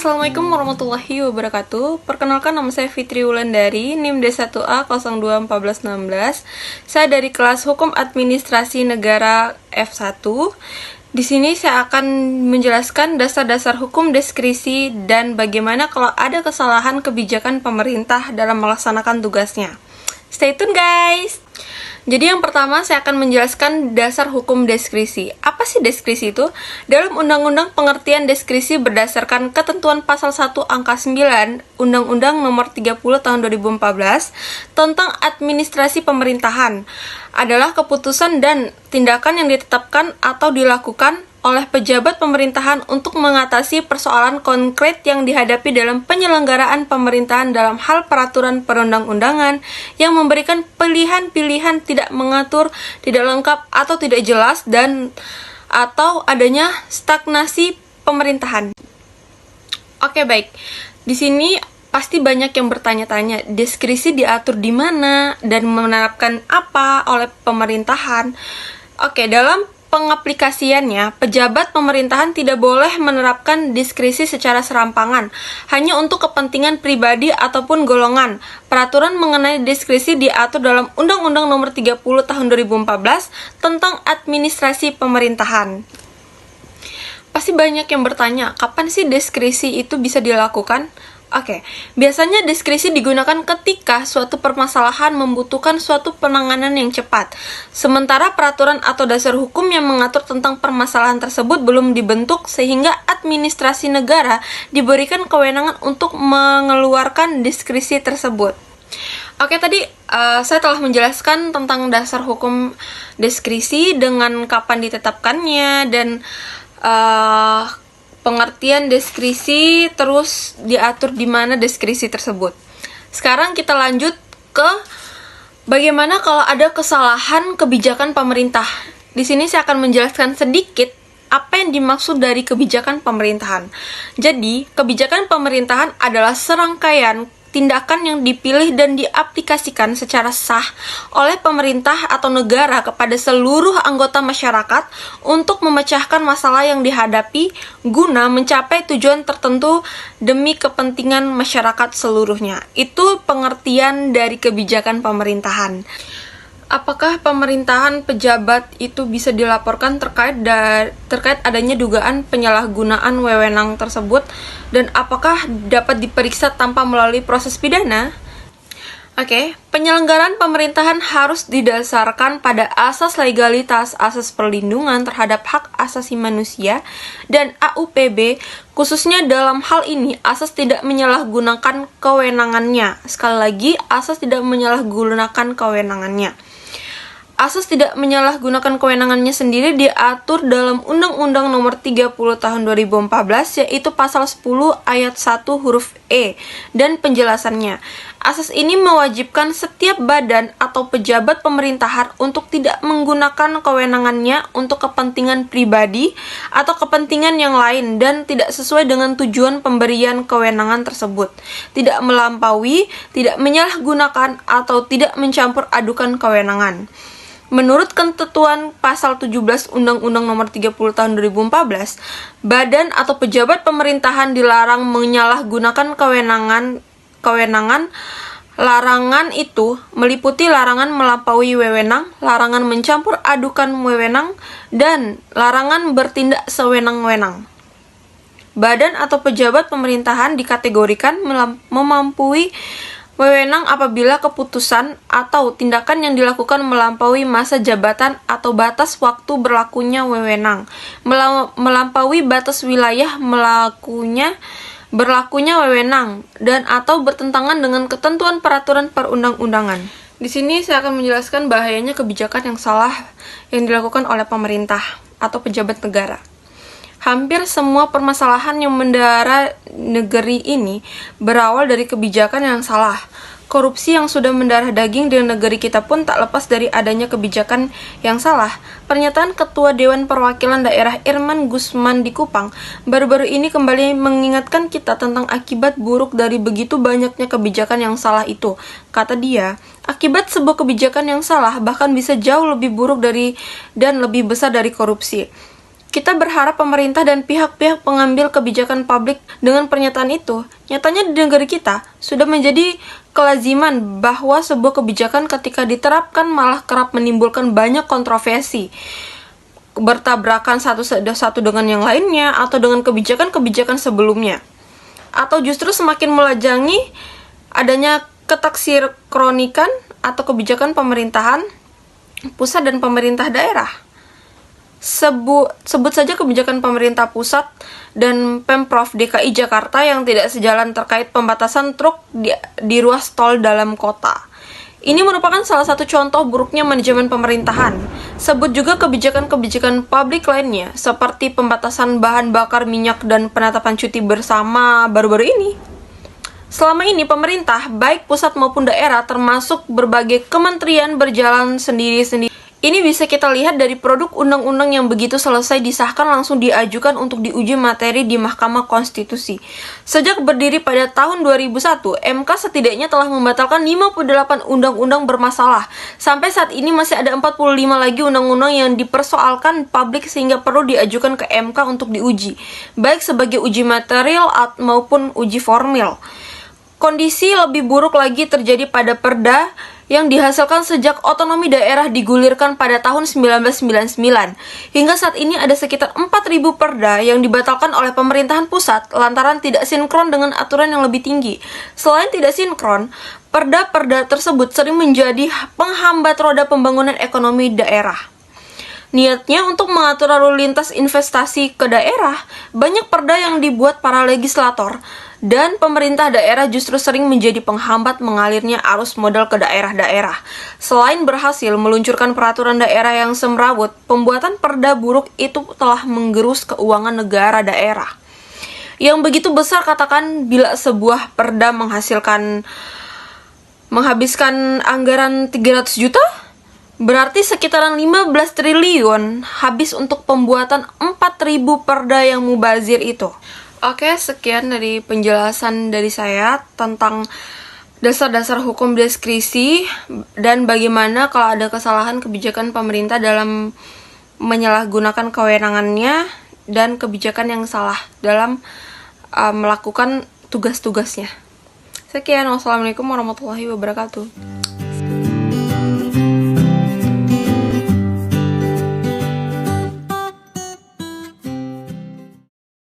Assalamualaikum warahmatullahi wabarakatuh. Perkenalkan, nama saya Fitri Wulandari, NIM D1A021416. Saya dari kelas Hukum Administrasi Negara F1. Di sini saya akan menjelaskan dasar-dasar hukum deskripsi dan bagaimana kalau ada kesalahan kebijakan pemerintah dalam melaksanakan tugasnya. Stay tune guys! Jadi yang pertama saya akan menjelaskan dasar hukum deskripsi. Apa sih deskripsi itu? Dalam Undang-Undang pengertian deskripsi berdasarkan ketentuan pasal 1 angka 9 Undang-Undang nomor 30 tahun 2014 tentang administrasi pemerintahan adalah keputusan dan tindakan yang ditetapkan atau dilakukan oleh pejabat pemerintahan untuk mengatasi persoalan konkret yang dihadapi dalam penyelenggaraan pemerintahan dalam hal peraturan perundang-undangan yang memberikan pilihan-pilihan tidak mengatur, tidak lengkap atau tidak jelas dan atau adanya stagnasi pemerintahan. Oke, baik. Di sini pasti banyak yang bertanya-tanya, deskripsi diatur di mana dan menerapkan apa oleh pemerintahan. Oke, dalam pengaplikasiannya, pejabat pemerintahan tidak boleh menerapkan deskripsi secara serampangan, hanya untuk kepentingan pribadi ataupun golongan. Peraturan mengenai deskripsi diatur dalam Undang-Undang Nomor 30 Tahun 2014 tentang Administrasi Pemerintahan. Pasti banyak yang bertanya, kapan sih deskripsi itu bisa dilakukan? Oke, biasanya deskripsi digunakan ketika suatu permasalahan membutuhkan suatu penanganan yang cepat. Sementara peraturan atau dasar hukum yang mengatur tentang permasalahan tersebut belum dibentuk sehingga administrasi negara diberikan kewenangan untuk mengeluarkan deskripsi tersebut. Oke, tadi saya telah menjelaskan tentang dasar hukum deskripsi dengan kapan ditetapkannya dan pengertian deskripsi, terus diatur di mana deskripsi tersebut. Sekarang kita lanjut ke bagaimana kalau ada kesalahan kebijakan pemerintah. Di sini saya akan menjelaskan sedikit apa yang dimaksud dari kebijakan pemerintahan. Jadi, kebijakan pemerintahan adalah serangkaian tindakan yang dipilih dan diaplikasikan secara sah oleh pemerintah atau negara kepada seluruh anggota masyarakat untuk memecahkan masalah yang dihadapi guna mencapai tujuan tertentu demi kepentingan masyarakat seluruhnya. Itu pengertian dari kebijakan pemerintahan. Apakah pemerintahan pejabat itu bisa dilaporkan terkait adanya dugaan penyalahgunaan wewenang tersebut dan apakah dapat diperiksa tanpa melalui proses pidana? Oke, penyelenggaraan pemerintahan harus didasarkan pada asas legalitas, asas perlindungan terhadap hak asasi manusia, dan AUPB, khususnya dalam hal ini asas tidak menyalahgunakan kewenangannya. Sekali lagi, asas tidak menyalahgunakan kewenangannya. Asas tidak menyalahgunakan kewenangannya sendiri diatur dalam Undang-Undang Nomor 30 Tahun 2014, yaitu pasal 10 ayat 1 huruf E dan penjelasannya. Asas ini mewajibkan setiap badan atau pejabat pemerintahan untuk tidak menggunakan kewenangannya untuk kepentingan pribadi atau kepentingan yang lain dan tidak sesuai dengan tujuan pemberian kewenangan tersebut, tidak melampaui, tidak menyalahgunakan, atau tidak mencampur adukan kewenangan. Menurut ketentuan pasal 17 Undang-Undang Nomor 30 Tahun 2014, badan atau pejabat pemerintahan dilarang menyalahgunakan kewenangan. Larangan itu meliputi larangan melampaui wewenang, larangan mencampur adukan wewenang, dan larangan bertindak sewenang-wenang. Badan atau pejabat pemerintahan dikategorikan melampaui wewenang apabila keputusan atau tindakan yang dilakukan melampaui masa jabatan atau batas waktu berlakunya wewenang, melampaui batas wilayah berlakunya wewenang, dan atau bertentangan dengan ketentuan peraturan perundang-undangan. Di sini saya akan menjelaskan bahayanya kebijakan yang salah yang dilakukan oleh pemerintah atau pejabat negara. Hampir semua permasalahan yang mendera negeri ini berawal dari kebijakan yang salah. Korupsi yang sudah mendarah daging di negeri kita pun tak lepas dari adanya kebijakan yang salah. Pernyataan Ketua Dewan Perwakilan Daerah Irman Gusman di Kupang baru-baru ini kembali mengingatkan kita tentang akibat buruk dari begitu banyaknya kebijakan yang salah itu. Kata dia, akibat sebuah kebijakan yang salah bahkan bisa jauh lebih buruk dan lebih besar dari korupsi. Kita berharap pemerintah dan pihak-pihak pengambil kebijakan publik dengan pernyataan itu. Nyatanya di negara kita sudah menjadi kelaziman bahwa sebuah kebijakan ketika diterapkan malah kerap menimbulkan banyak kontroversi, bertabrakan satu dengan yang lainnya atau dengan kebijakan-kebijakan sebelumnya, atau justru semakin melajangi adanya ketaksir kronikan atau kebijakan pemerintahan pusat dan pemerintah daerah. Sebut saja kebijakan pemerintah pusat dan Pemprov DKI Jakarta yang tidak sejalan terkait pembatasan truk di ruas tol dalam kota. Ini merupakan salah satu contoh buruknya manajemen pemerintahan. Sebut juga kebijakan-kebijakan publik lainnya, seperti pembatasan bahan bakar minyak dan penetapan cuti bersama baru-baru ini. Selama ini pemerintah, baik pusat maupun daerah, termasuk berbagai kementerian berjalan sendiri-sendiri. Ini bisa kita lihat dari produk undang-undang yang begitu selesai disahkan langsung diajukan untuk diuji materi di Mahkamah Konstitusi. Sejak berdiri pada tahun 2001, MK setidaknya telah membatalkan 58 undang-undang bermasalah. Sampai saat ini masih ada 45 lagi undang-undang yang dipersoalkan publik sehingga perlu diajukan ke MK untuk diuji, baik sebagai uji material maupun uji formil. Kondisi lebih buruk lagi terjadi pada Perda yang dihasilkan sejak otonomi daerah digulirkan pada tahun 1999. Hingga saat ini ada sekitar 4.000 perda yang dibatalkan oleh pemerintahan pusat lantaran tidak sinkron dengan aturan yang lebih tinggi. Selain tidak sinkron, perda-perda tersebut sering menjadi penghambat roda pembangunan ekonomi daerah. Niatnya untuk mengatur lalu lintas investasi ke daerah, banyak perda yang dibuat para legislator dan pemerintah daerah justru sering menjadi penghambat mengalirnya arus modal ke daerah-daerah. Selain berhasil meluncurkan peraturan daerah yang semrawut, pembuatan perda buruk itu telah menggerus keuangan negara daerah. Yang begitu besar, katakan bila sebuah perda menghabiskan anggaran 300 juta, berarti sekitaran 15 triliun habis untuk pembuatan 4.000 perda yang mubazir itu. Oke, sekian dari penjelasan dari saya tentang dasar-dasar hukum deskripsi dan bagaimana kalau ada kesalahan kebijakan pemerintah dalam menyalahgunakan kewenangannya dan kebijakan yang salah dalam melakukan tugas-tugasnya. Sekian, wassalamualaikum warahmatullahi wabarakatuh.